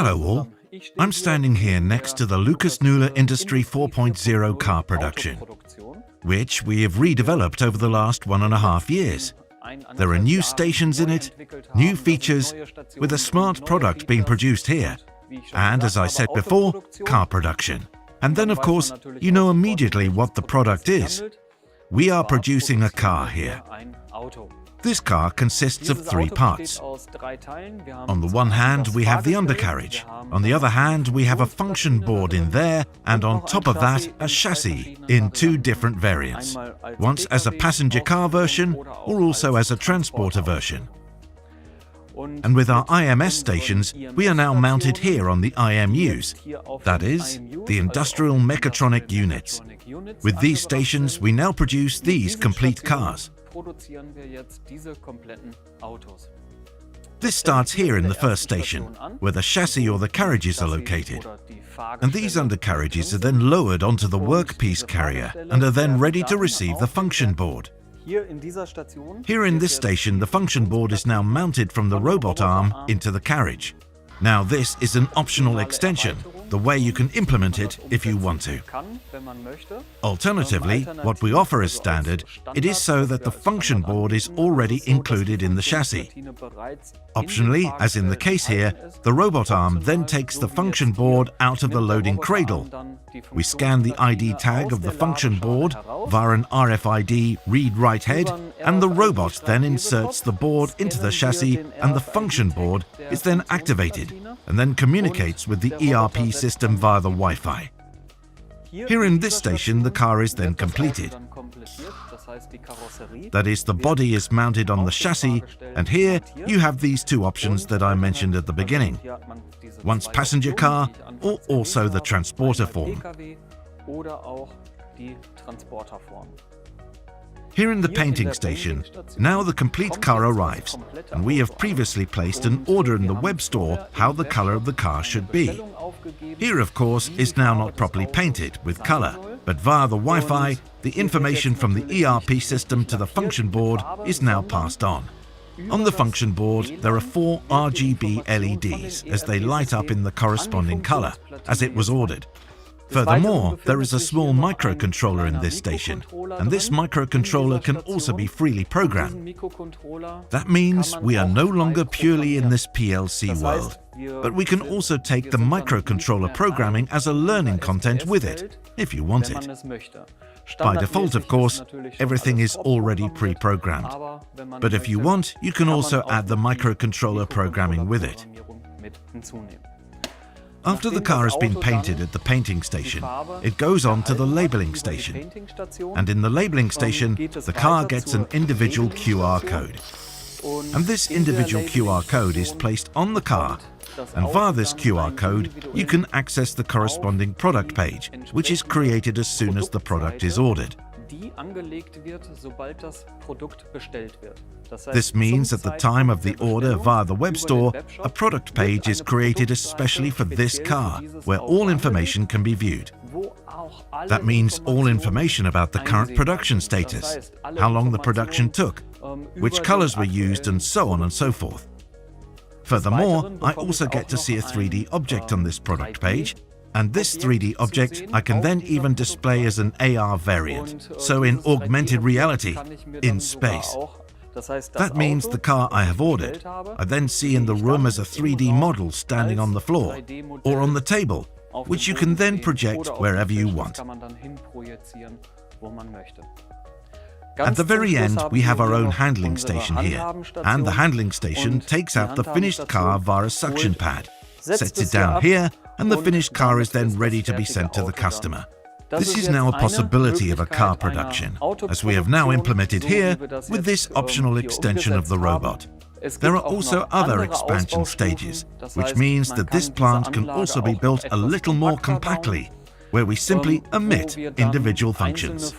Hello all, I'm standing here next to the Lucas Nüller Industry 4.0 car production, which we have redeveloped over the last 1.5 years. There are new stations in it, new features, with a smart product being produced here. And as I said before, car production. And then of course, you know immediately what the product is. We are producing a car here. This car consists of 3 parts. On the one hand, we have the undercarriage. On the other hand, we have a function board in there, and on top of that, a chassis in 2 different variants. Once as a passenger car version, or also as a transporter version. And with our IMS stations, we are now mounted here on the IMUs, that is, the Industrial Mechatronic Units. With these stations, we now produce these complete cars. This starts here in the first station, where the chassis or the carriages are located. And these undercarriages are then lowered onto the workpiece carrier and are then ready to receive the function board. Here in this station, the function board is now mounted from the robot arm into the carriage. Now this is an optional extension, the way you can implement it if you want to. Alternatively, what we offer as standard, it is so that the function board is already included in the chassis. Optionally, as in the case here, the robot arm then takes the function board out of the loading cradle. We scan the ID tag of the function board via an RFID read-write head, and the robot then inserts the board into the chassis, and the function board is then activated and then communicates with the ERP system via the Wi-Fi. Here in this station, the car is then completed. That is, the body is mounted on the chassis, and here you have these 2 options that I mentioned at the beginning. Once passenger car, or also the transporter form. Here in the painting station, now the complete car arrives, and we have previously placed an order in the web store how the color of the car should be. Here, of course, is now not properly painted with color, but via the Wi-Fi, the information from the ERP system to the function board is now passed on. On the function board, there are 4 RGB LEDs as they light up in the corresponding color, as it was ordered. Furthermore, there is a small microcontroller in this station, and this microcontroller can also be freely programmed. That means we are no longer purely in this PLC world, but we can also take the microcontroller programming as a learning content with it, if you want it. By default, of course, everything is already pre-programmed, but if you want, you can also add the microcontroller programming with it. After the car has been painted at the painting station, it goes on to the labeling station. And in the labeling station, the car gets an individual QR code. And this individual QR code is placed on the car, and via this QR code, you can access the corresponding product page, which is created as soon as the product is ordered. This means at the time of the order via the web store, a product page is created especially for this car, where all information can be viewed. That means all information about the current production status, how long the production took, which colors were used, and so on and so forth. Furthermore, I also get to see a 3D object on this product page, and this 3D object I can then even display as an AR variant, so in augmented reality, in space. That means the car I have ordered, I then see in the room as a 3D model standing on the floor, or on the table, which you can then project wherever you want. At the very end, we have our own handling station here, and the handling station takes out the finished car via a suction pad, sets it down here, and the finished car is then ready to be sent to the customer. This is now a possibility of a car production, as we have now implemented here with this optional extension of the robot. There are also other expansion stages, which means that this plant can also be built a little more compactly, where we simply omit individual functions.